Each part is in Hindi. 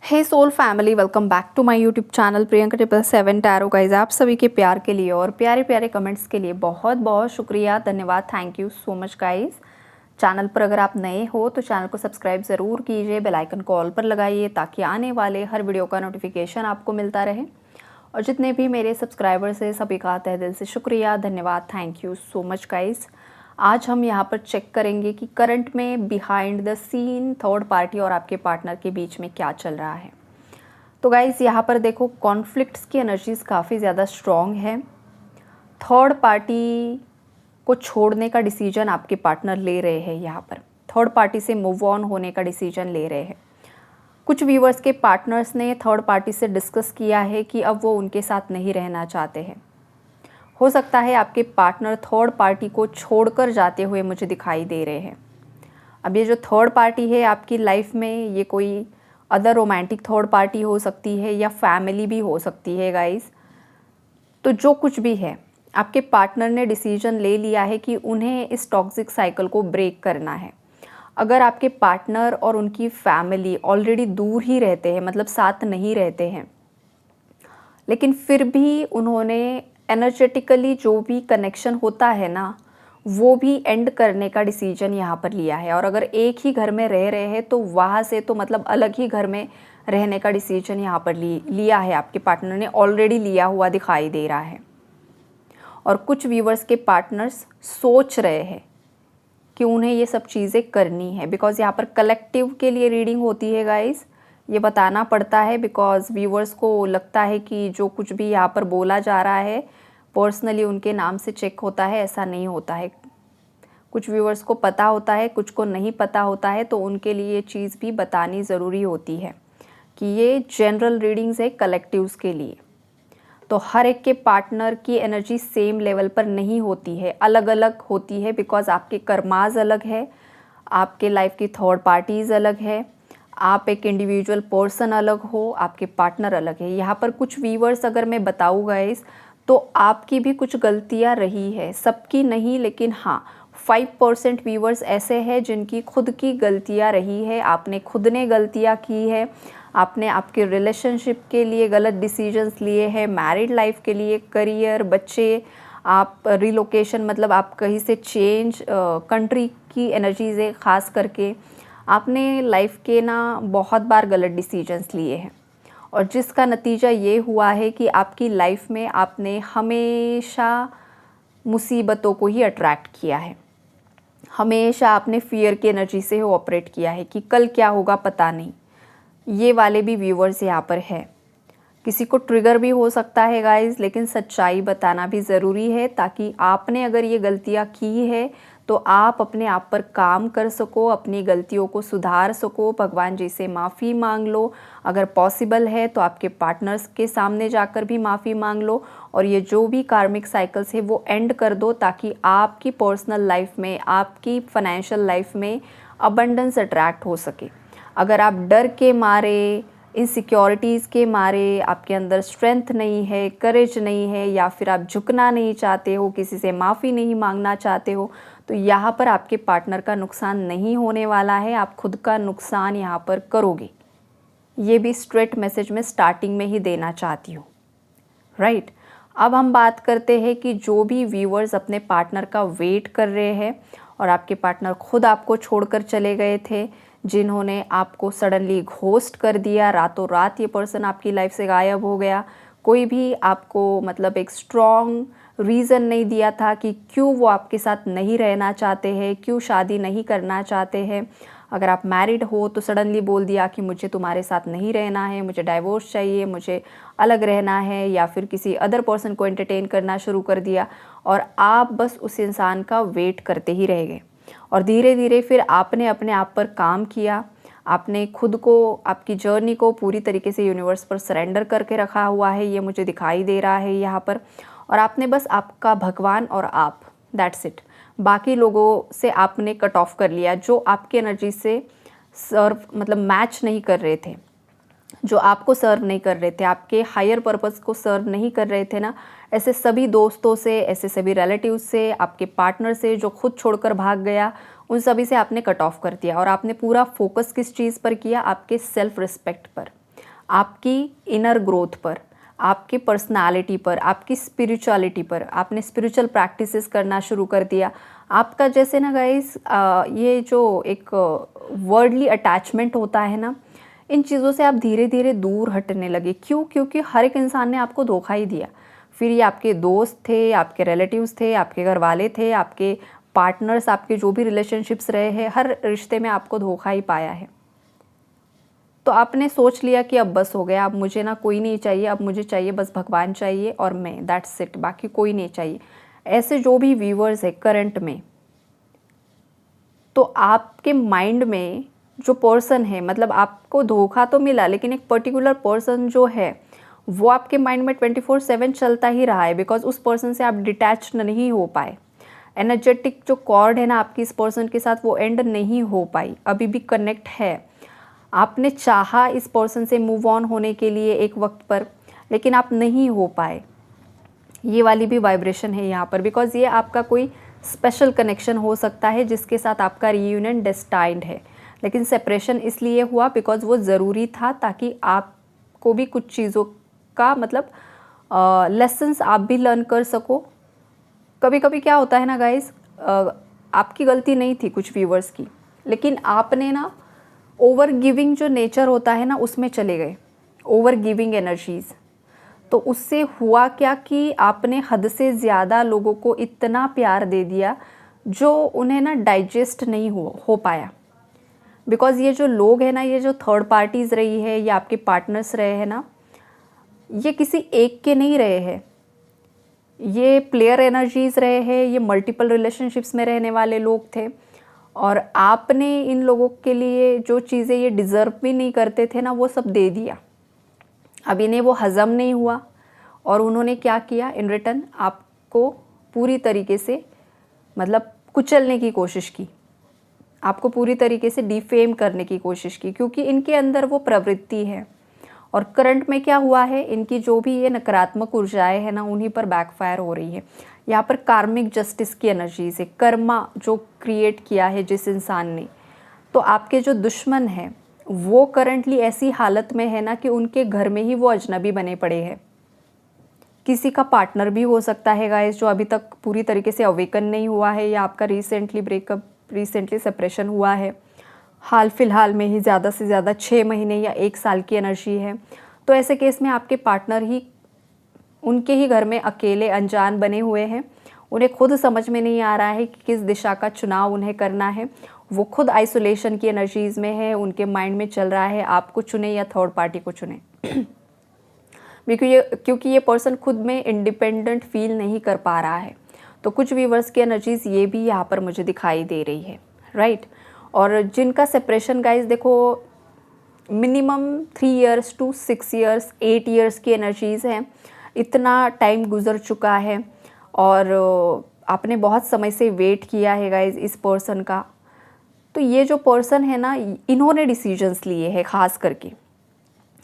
Hey soul family, welcome back to my YouTube channel Priyanka 777 tarot guys. आप सभी के प्यार के लिए और प्यारे प्यारे कमेंट्स के लिए बहुत बहुत शुक्रिया, धन्यवाद, thank you so much guys. Channel पर अगर आप नए हो तो चैनल को सब्सक्राइब ज़रूर कीजिए, बेल आइकन को ऑल पर लगाइए ताकि आने वाले हर वीडियो का नोटिफिकेशन आपको मिलता रहे। और जितने भी मेरे सब्सक्राइबर्स हैं सभी का तहे दिल से शुक्रिया, धन्यवाद, thank you so much guys. आज हम यहाँ पर चेक करेंगे कि करंट में behind the scene third party और आपके पार्टनर के बीच में क्या चल रहा है। तो गाइज़ यहाँ पर देखो, कॉन्फ्लिक्ट्स की एनर्जीज़ काफ़ी ज़्यादा स्ट्रॉन्ग है। थर्ड पार्टी को छोड़ने का डिसीजन आपके पार्टनर ले रहे हैं। यहाँ पर थर्ड पार्टी से मूव ऑन होने का डिसीजन ले रहे हैं। कुछ व्यूवर्स के पार्टनर्स ने थर्ड पार्टी से डिस्कस किया है कि अब वो उनके साथ नहीं रहना चाहते हैं। हो सकता है आपके पार्टनर थर्ड पार्टी को छोड़कर जाते हुए मुझे दिखाई दे रहे हैं। अब ये जो थर्ड पार्टी है आपकी लाइफ में, ये कोई अदर रोमांटिक थर्ड पार्टी हो सकती है या फैमिली भी हो सकती है गाइस। तो जो कुछ भी है, आपके पार्टनर ने डिसीजन ले लिया है कि उन्हें इस टॉक्सिक साइकिल को ब्रेक करना है। अगर आपके पार्टनर और उनकी फैमिली ऑलरेडी दूर ही रहते हैं, मतलब साथ नहीं रहते हैं, लेकिन फिर भी उन्होंने एनर्जेटिकली जो भी कनेक्शन होता है ना, वो भी एंड करने का डिसीजन यहाँ पर लिया है। और अगर एक ही घर में रह रहे हैं तो वहाँ से तो मतलब अलग ही घर में रहने का डिसीजन यहाँ पर लिया है, आपके पार्टनर ने ऑलरेडी लिया हुआ दिखाई दे रहा है। और कुछ व्यूवर्स के पार्टनर्स सोच रहे हैं कि उन्हें ये सब चीज़ें करनी है, बिकॉज़ यहाँ पर कलेक्टिव के लिए रीडिंग होती है गाइज़। ये बताना पड़ता है बिकॉज़ व्यूवर्स को लगता है कि जो कुछ भी यहाँ पर बोला जा रहा है पर्सनली उनके नाम से चेक होता है, ऐसा नहीं होता है। कुछ व्यूवर्स को पता होता है, कुछ को नहीं पता होता है, तो उनके लिए ये चीज़ भी बतानी ज़रूरी होती है कि ये जनरल रीडिंग्स है कलेक्टिव्स के लिए। तो हर एक के पार्टनर की एनर्जी सेम लेवल पर नहीं होती है, अलग अलग होती है, बिकॉज़ आपके कर्माज अलग है, आपके लाइफ की थर्ड पार्टीज़ अलग है, आप एक इंडिविजुअल पर्सन अलग हो, आपके पार्टनर अलग है। यहाँ पर कुछ व्यूवर्स अगर मैं बताऊँ गाइस, तो आपकी भी कुछ गलतियाँ रही है, सबकी नहीं, लेकिन हाँ 5% व्यूवर्स ऐसे हैं जिनकी खुद की गलतियाँ रही है। आपने खुद ने गलतियाँ की है, आपने आपके रिलेशनशिप के लिए गलत डिसीजंस लिए हैं, मैरिड लाइफ के लिए, करियर, बच्चे, आप रिलोकेशन, मतलब आप कहीं से चेंज कंट्री की एनर्जीज़ है, ख़ास करके आपने लाइफ के ना बहुत बार गलत डिसीजंस लिए हैं। और जिसका नतीजा ये हुआ है कि आपकी लाइफ में आपने हमेशा मुसीबतों को ही अट्रैक्ट किया है, हमेशा आपने फियर की एनर्जी से ऑपरेट किया है कि कल क्या होगा पता नहीं। ये वाले भी व्यूवर्स यहाँ पर है। किसी को ट्रिगर भी हो सकता है गाइस, लेकिन सच्चाई बताना भी ज़रूरी है ताकि आपने अगर ये गलतियाँ की है तो आप अपने आप पर काम कर सको, अपनी गलतियों को सुधार सको, भगवान जी से माफ़ी मांग लो। अगर पॉसिबल है तो आपके पार्टनर्स के सामने जाकर भी माफ़ी मांग लो और ये जो भी कार्मिक साइकिल्स है वो एंड कर दो, ताकि आपकी पर्सनल लाइफ में, आपकी फाइनेंशियल लाइफ में अबंडेंस अट्रैक्ट हो सके। अगर आप डर के मारे, इनसिक्योरिटीज़ के मारे, आपके अंदर स्ट्रेंथ नहीं है, करेज नहीं है, या फिर आप झुकना नहीं चाहते हो, किसी से माफ़ी नहीं मांगना चाहते हो, तो यहाँ पर आपके पार्टनर का नुकसान नहीं होने वाला है, आप खुद का नुकसान यहाँ पर करोगे। ये भी स्ट्रेट मैसेज में स्टार्टिंग में ही देना चाहती हूँ, राइट। अब हम बात करते हैं कि जो भी व्यूअर्स अपने पार्टनर का वेट कर रहे हैं और आपके पार्टनर खुद आपको छोड़कर चले गए थे, जिन्होंने आपको सडनली घोस्ट कर दिया, रातों रात ये पर्सन आपकी लाइफ से गायब हो गया, कोई भी आपको मतलब एक स्ट्रॉन्ग रीज़न नहीं दिया था कि क्यों वो आपके साथ नहीं रहना चाहते हैं, क्यों शादी नहीं करना चाहते हैं। अगर आप मैरिड हो तो सडनली बोल दिया कि मुझे तुम्हारे साथ नहीं रहना है, मुझे डाइवोर्स चाहिए, मुझे अलग रहना है, या फिर किसी अदर पर्सन को एंटरटेन करना शुरू कर दिया और आप बस उस इंसान का वेट करते ही रह गए। और धीरे धीरे फिर आपने अपने आप पर काम किया, आपने खुद को, आपकी जर्नी को पूरी तरीके से यूनिवर्स पर सरेंडर करके रखा हुआ है, ये मुझे दिखाई दे रहा है यहाँ पर। और आपने बस आपका भगवान और आप, दैट्स इट। बाकी लोगों से आपने कट ऑफ कर लिया जो आपकी एनर्जी से सर्व मतलब मैच नहीं कर रहे थे, जो आपको सर्व नहीं कर रहे थे, आपके हायर पर्पस को सर्व नहीं कर रहे थे ना, ऐसे सभी दोस्तों से, ऐसे सभी रिलेटिव्स से, आपके पार्टनर से जो खुद छोड़कर भाग गया, उन सभी से आपने कट ऑफ कर दिया। और आपने पूरा फोकस किस चीज़ पर किया? आपके सेल्फ रिस्पेक्ट पर। आपकी इनर ग्रोथ पर, आपकी पर्सनालिटी पर, आपकी स्पिरिचुअलिटी पर। आपने स्पिरिचुअल प्रैक्टिसेस करना शुरू कर दिया। आपका जैसे ना गाइस ये जो एक वर्डली अटैचमेंट होता है ना, इन चीज़ों से आप धीरे धीरे दूर हटने लगे। क्यों? क्योंकि हर एक इंसान ने आपको धोखा ही दिया। फिर ये आपके दोस्त थे, आपके रिलेटिव्स थे, आपके घर वाले थे, आपके पार्टनर्स, आपके जो भी रिलेशनशिप्स रहे हैं, हर रिश्ते में आपको धोखा ही पाया है। तो आपने सोच लिया कि अब बस हो गया, अब मुझे ना कोई नहीं चाहिए, अब मुझे चाहिए बस भगवान चाहिए और मैं, दैट्स इट, बाकी कोई नहीं चाहिए। ऐसे जो भी व्यूअर्स है करंट में, तो आपके माइंड में जो पर्सन है, मतलब आपको धोखा तो मिला लेकिन एक पर्टिकुलर पर्सन जो है वो आपके माइंड में 24/7 चलता ही रहा है, बिकॉज उस पर्सन से आप डिटैच नहीं हो पाए। एनर्जेटिक जो कॉर्ड है ना आपकी इस पर्सन के साथ, वो एंड नहीं हो पाई, अभी भी कनेक्ट है। आपने चाहा इस पर्सन से मूव ऑन होने के लिए एक वक्त पर, लेकिन आप नहीं हो पाए। ये वाली भी वाइब्रेशन है यहाँ पर, बिकॉज ये आपका कोई स्पेशल कनेक्शन हो सकता है जिसके साथ आपका रीयूनियन डेस्टाइंड है। लेकिन सेपरेशन इसलिए हुआ बिकॉज वो ज़रूरी था, ताकि आपको भी कुछ चीज़ों का मतलब लेसन्स आप भी लर्न कर सको। कभी कभी क्या होता है ना गाइस, आपकी गलती नहीं थी कुछ व्यूवर्स की, लेकिन आपने ना ओवर गिविंग जो नेचर होता है ना उसमें चले गए, ओवर गिविंग एनर्जीज़। तो उससे हुआ क्या कि आपने हद से ज़्यादा लोगों को इतना प्यार दे दिया जो उन्हें ना डाइजेस्ट नहीं हो पाया। बिकॉज़ ये जो लोग हैं ना, ये जो थर्ड पार्टीज़ रही है या आपके पार्टनर्स रहे हैं ना, ये किसी एक के नहीं रहे हैं, ये प्लेयर एनर्जीज़ रहे हैं, ये मल्टीपल रिलेशनशिप्स में रहने वाले लोग थे। और आपने इन लोगों के लिए जो चीज़ें ये डिज़र्व भी नहीं करते थे ना, वो सब दे दिया। अब इन्हें वो हज़म नहीं हुआ और उन्होंने क्या किया, इन रिटर्न आपको पूरी तरीके से मतलब कुचलने की कोशिश की, आपको पूरी तरीके से डिफेम करने की कोशिश की, क्योंकि इनके अंदर वो प्रवृत्ति है। और करंट में क्या हुआ है, इनकी जो भी ये नकारात्मक ऊर्जाएं हैं ना, उन्हीं पर बैकफायर हो रही है। यहाँ पर कार्मिक जस्टिस की एनर्जी से कर्मा जो क्रिएट किया है जिस इंसान ने, तो आपके जो दुश्मन हैं वो करंटली ऐसी हालत में है ना कि उनके घर में ही वो अजनबी बने पड़े हैं। किसी का पार्टनर भी हो सकता है गाइस जो अभी तक पूरी तरीके से अवेकन नहीं हुआ है, या आपका रिसेंटली ब्रेकअप, रिसेंटली सेपरेशन हुआ है, हाल फिलहाल में ही, ज़्यादा से ज़्यादा 6 महीने या 1 साल की एनर्जी है। तो ऐसे केस में आपके पार्टनर ही उनके ही घर में अकेले अनजान बने हुए हैं, उन्हें खुद समझ में नहीं आ रहा है कि किस दिशा का चुनाव उन्हें करना है। वो खुद आइसोलेशन की एनर्जीज़ में है, उनके माइंड में चल रहा है आपको चुने या थर्ड पार्टी को चुने। क्योंकि ये पर्सन खुद में इंडिपेंडेंट फील नहीं कर पा रहा है। तो कुछ व्यूवर्स की एनर्जीज़ ये भी यहाँ पर मुझे दिखाई दे रही है, राइट। और जिनका सेपरेशन गाइज देखो minimum 3 years to 6 years 8 years की एनर्जीज़ हैं, इतना टाइम गुजर चुका है और आपने बहुत समय से वेट किया है गाइज इस पर्सन का। तो ये जो पर्सन है ना, इन्होंने डिसीजंस लिए हैं, ख़ास करके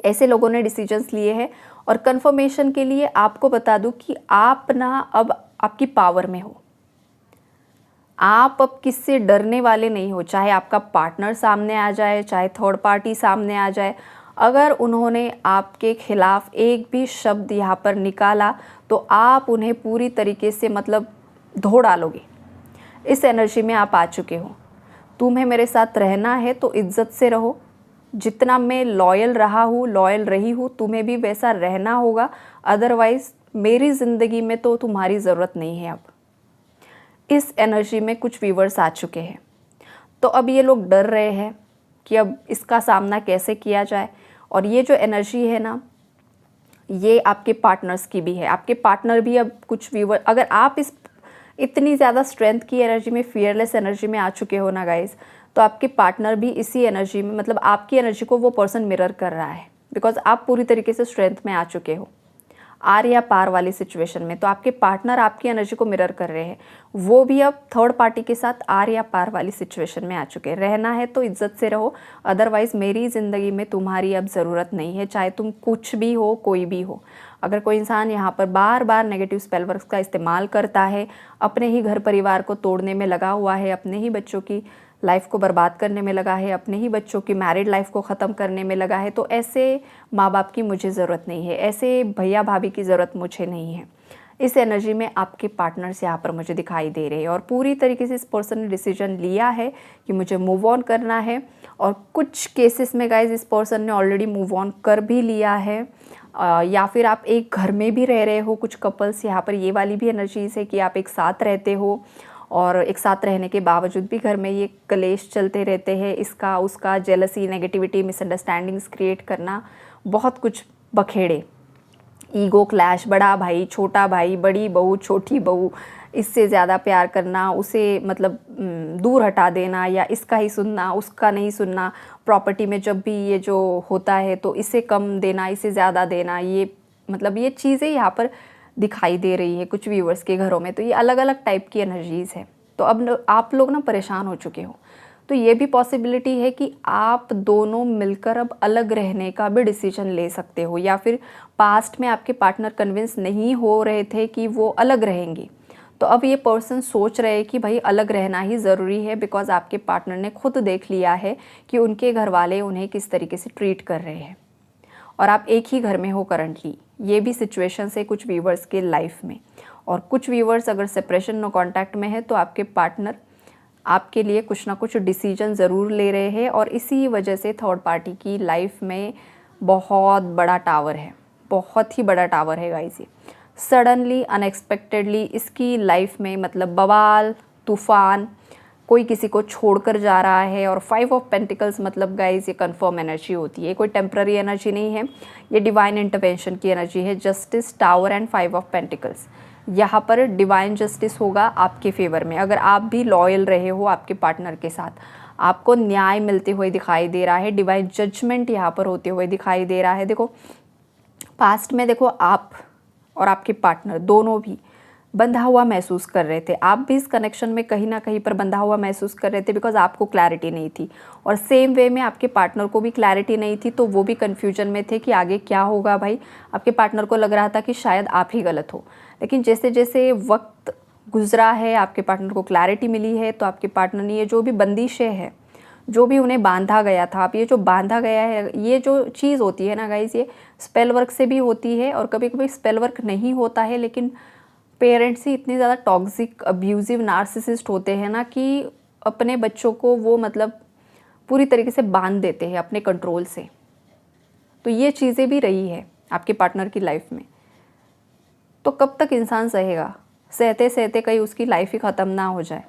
ऐसे लोगों ने डिसीजंस लिए हैं। और कंफर्मेशन के लिए आपको बता दूं कि आप ना अब आपकी पावर में हो, आप अब किससे डरने वाले नहीं हो। चाहे आपका पार्टनर सामने आ जाए, चाहे थर्ड पार्टी सामने आ जाए, अगर उन्होंने आपके खिलाफ एक भी शब्द यहाँ पर निकाला तो आप उन्हें पूरी तरीके से मतलब धो डालोगे। इस एनर्जी में आप आ चुके हो। तुम्हें मेरे साथ रहना है तो इज्जत से रहो, जितना मैं लॉयल रहा हूँ, लॉयल रही हूँ, तुम्हें भी वैसा रहना होगा। अदरवाइज़ मेरी ज़िंदगी में तो तुम्हारी ज़रूरत नहीं है। अब इस एनर्जी में कुछ व्यूवर्स आ चुके हैं, तो अब ये लोग डर रहे हैं कि अब इसका सामना कैसे किया जाए। और ये जो एनर्जी है ना, ये आपके पार्टनर्स की भी है। आपके पार्टनर भी अब कुछ व्यूवर, अगर आप इस इतनी ज़्यादा स्ट्रेंथ की एनर्जी में, फियरलेस एनर्जी में आ चुके हो ना गाइस, तो आपके पार्टनर भी इसी एनर्जी में, मतलब आपकी एनर्जी को वो पर्सन मिरर कर रहा है, बिकॉज आप पूरी तरीके से स्ट्रेंथ में आ चुके हो आर या पार वाली सिचुएशन में। तो आपके पार्टनर आपकी एनर्जी को मिरर कर रहे हैं, वो भी अब थर्ड पार्टी के साथ आर या पार वाली सिचुएशन में आ चुके हैं। रहना है तो इज्जत से रहो, अदरवाइज़ मेरी ज़िंदगी में तुम्हारी अब ज़रूरत नहीं है, चाहे तुम कुछ भी हो, कोई भी हो। अगर कोई इंसान यहाँ पर बार बार नेगेटिव स्पेल वर्क्स का इस्तेमाल करता है, अपने ही घर परिवार को तोड़ने में लगा हुआ है, अपने ही बच्चों की लाइफ को बर्बाद करने में लगा है, अपने ही बच्चों की मैरिड लाइफ को ख़त्म करने में लगा है, तो ऐसे माँ बाप की मुझे ज़रूरत नहीं है, ऐसे भैया भाभी की ज़रूरत मुझे नहीं है। इस एनर्जी में आपके पार्टनर्स यहाँ पर मुझे दिखाई दे रहे हैं और पूरी तरीके से इस पर्सन ने डिसीजन लिया है कि मुझे मूव ऑन करना है। और कुछ केसेस में गाइज इस पर्सन ने ऑलरेडी मूव ऑन कर भी लिया है, या फिर आप एक घर में भी रह रहे हो। कुछ कपल्स यहाँ पर ये वाली भी एनर्जीज है कि आप एक साथ रहते हो और एक साथ रहने के बावजूद भी घर में ये कलेश चलते रहते हैं, इसका उसका, जेलसी, नेगेटिविटी, मिसअंडरस्टैंडिंग्स क्रिएट करना, बहुत कुछ बखेड़े, ईगो क्लैश, बड़ा भाई छोटा भाई, बड़ी बहू छोटी बहू, इससे ज़्यादा प्यार करना, उसे मतलब दूर हटा देना, या इसका ही सुनना उसका नहीं सुनना, प्रॉपर्टी में जब भी ये जो होता है तो इसे कम देना इसे ज़्यादा देना, ये मतलब ये चीज़ें यहाँ पर दिखाई दे रही है कुछ व्यूअर्स के घरों में। तो ये अलग अलग टाइप की एनर्जीज़ है। तो अब आप लोग ना परेशान हो चुके हो, तो ये भी पॉसिबिलिटी है कि आप दोनों मिलकर अब अलग रहने का भी डिसीजन ले सकते हो, या फिर पास्ट में आपके पार्टनर कन्विंस नहीं हो रहे थे कि वो अलग रहेंगे, तो अब ये पर्सन सोच रहे हैं कि भाई अलग रहना ही ज़रूरी है, बिकॉज आपके पार्टनर ने खुद देख लिया है कि उनके घर वाले उन्हें किस तरीके से ट्रीट कर रहे हैं और आप एक ही घर में हो करंटली। ये भी सिचुएशन है कुछ व्यूवर्स के लाइफ में। और कुछ व्यूवर्स अगर सेपरेशन नो कॉन्टैक्ट में है तो आपके पार्टनर आपके लिए कुछ ना कुछ डिसीजन ज़रूर ले रहे हैं, और इसी वजह से थर्ड पार्टी की लाइफ में बहुत बड़ा टावर है, बहुत ही बड़ा टावर है गाइस। ये सडनली अनएक्सपेक्टेडली इसकी लाइफ में मतलब बवाल, तूफान, कोई किसी को छोड़कर जा रहा है। और 5 ऑफ पेंटिकल्स मतलब गाइस ये कंफर्म एनर्जी होती है, कोई टेम्पररी एनर्जी नहीं है, ये डिवाइन इंटरवेंशन की एनर्जी है। Justice, tower and 5 of pentacles, यहाँ पर डिवाइन जस्टिस होगा आपके फेवर में। अगर आप भी लॉयल रहे हो आपके पार्टनर के साथ, आपको न्याय मिलते हुए दिखाई दे रहा है, डिवाइन जजमेंट यहाँ पर होते हुए दिखाई दे रहा है। देखो पास्ट में देखो आप और आपके पार्टनर दोनों भी बंधा हुआ महसूस कर रहे थे, आप भी इस कनेक्शन में कहीं ना कहीं पर बंधा हुआ महसूस कर रहे थे, बिकॉज आपको क्लैरिटी नहीं थी, और सेम वे में आपके पार्टनर को भी क्लैरिटी नहीं थी, तो वो भी कन्फ्यूजन में थे कि आगे क्या होगा। भाई आपके पार्टनर को लग रहा था कि शायद आप ही गलत हो, लेकिन जैसे जैसे वक्त गुजरा है आपके पार्टनर को क्लैरिटी मिली है, तो आपके पार्टनर ने ये जो भी बंदिशें हैं, जो भी उन्हें बांधा गया था, आप ये जो बांधा गया है, ये जो चीज़ होती है ना गाइस, ये स्पेल वर्क से भी होती है और कभी कभी स्पेल वर्क नहीं होता है, लेकिन पेरेंट्स ही इतने ज़्यादा टॉक्सिक, अब्यूजिव, नार्सिसिस्ट होते हैं ना कि अपने बच्चों को वो मतलब पूरी तरीके से बांध देते हैं अपने कंट्रोल से। तो ये चीज़ें भी रही है आपके पार्टनर की लाइफ में। तो कब तक इंसान सहेगा, सहते सहते कहीं उसकी लाइफ ही ख़त्म ना हो जाए।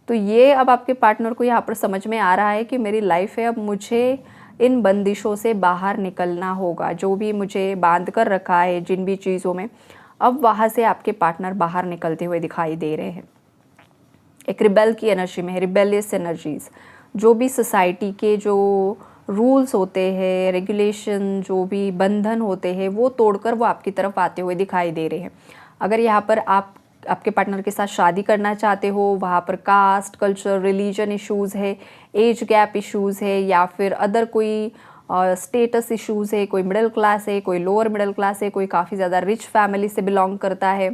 तो ये अब आपके पार्टनर को यहाँ पर समझ में आ रहा है कि मेरी लाइफ है, अब मुझे इन बंदिशों से बाहर निकलना होगा, जो भी मुझे बांध कर रखा है जिन भी चीज़ों में, अब वहाँ से आपके पार्टनर बाहर निकलते हुए दिखाई दे रहे हैं। एक रिबेल की एनर्जी में है, रिबेलियस एनर्जीज, जो भी सोसाइटी के जो रूल्स होते हैं, रेगुलेशन, जो भी बंधन होते हैं, वो तोड़कर वो आपकी तरफ आते हुए दिखाई दे रहे हैं। अगर यहाँ पर आप आपके पार्टनर के साथ शादी करना चाहते हो, वहाँ पर कास्ट, कल्चर, रिलीजन इश्यूज़ है, एज गैप इश्यूज़ है, या फिर अदर कोई स्टेटस इश्यूज़ है, कोई मिडिल क्लास है, कोई लोअर मिडिल क्लास है, कोई काफ़ी ज़्यादा रिच फैमिली से बिलोंग करता है,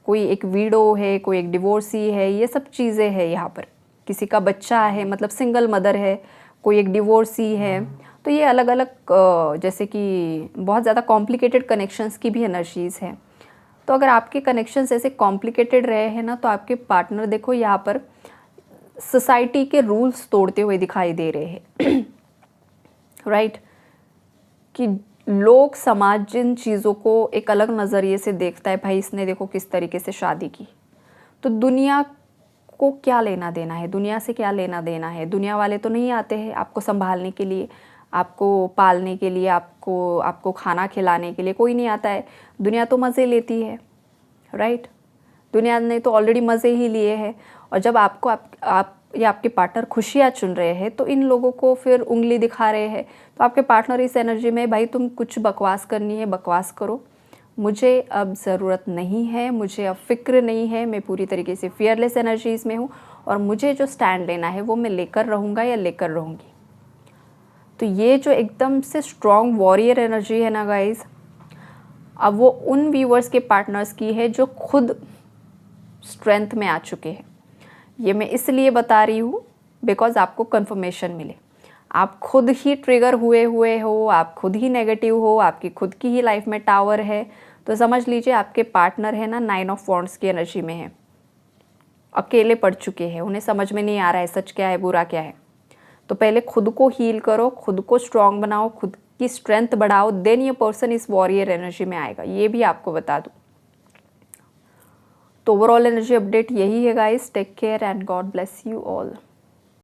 कोई एक वीडो है, कोई एक डिवोर्सी है, ये सब चीज़ें हैं यहाँ पर। किसी का बच्चा है मतलब सिंगल मदर है, कोई एक डिवोर्सी है। तो ये अलग अलग जैसे कि बहुत ज़्यादा कॉम्प्लिकेटेड कनेक्शंस की भी एनर्जीज़ हैं। तो अगर आपके कनेक्शंस ऐसे कॉम्प्लिकेटेड रहे हैं ना, तो आपके पार्टनर देखो यहाँ पर सोसाइटी के रूल्स तोड़ते हुए दिखाई दे रहे हैं राइट कि लोग, समाज जिन चीज़ों को एक अलग नज़रिए से देखता है, भाई इसने देखो किस तरीके से शादी की, तो दुनिया को क्या लेना देना है, दुनिया से क्या लेना देना है। दुनिया वाले तो नहीं आते हैं आपको संभालने के लिए, आपको पालने के लिए, आपको खाना खिलाने के लिए, कोई नहीं आता है। दुनिया तो मज़े लेती है राइट, दुनिया ने तो ऑलरेडी मज़े ही लिए हैं। और जब आपको आप या आपके पार्टनर खुशियाँ चुन रहे हैं, तो इन लोगों को फिर उंगली दिखा रहे हैं। तो आपके पार्टनर इस एनर्जी में, भाई तुम कुछ बकवास करनी है बकवास करो, मुझे अब ज़रूरत नहीं है, मुझे अब फिक्र नहीं है, मैं पूरी तरीके से फियरलेस एनर्जीज़ में हूँ, और मुझे जो स्टैंड लेना है वो मैं लेकर रहूँगा या लेकर रहूँगी। तो ये जो एकदम से स्ट्रॉन्ग वॉरियर एनर्जी है ना गाइज, अब वो उन व्यूअर्स के पार्टनर्स की है जो खुद स्ट्रेंथ में आ चुके हैं। ये मैं इसलिए बता रही हूँ बिकॉज आपको कंफर्मेशन मिले। आप खुद ही ट्रिगर हुए हो, आप खुद ही नेगेटिव हो, आपकी खुद की ही लाइफ में टावर है, तो समझ लीजिए आपके पार्टनर है ना 9 ऑफ वॉन्ड्स की एनर्जी में है, अकेले पड़ चुके हैं, उन्हें समझ में नहीं आ रहा है सच क्या है बुरा क्या है। तो पहले खुद को हील करो, खुद को स्ट्रांग बनाओ, खुद की स्ट्रेंथ बढ़ाओ, देन ये पर्सन इस वॉरियर एनर्जी में आएगा, ये भी आपको बता दूं। तो ओवरऑल एनर्जी अपडेट यही है guys. Take care and God bless you all.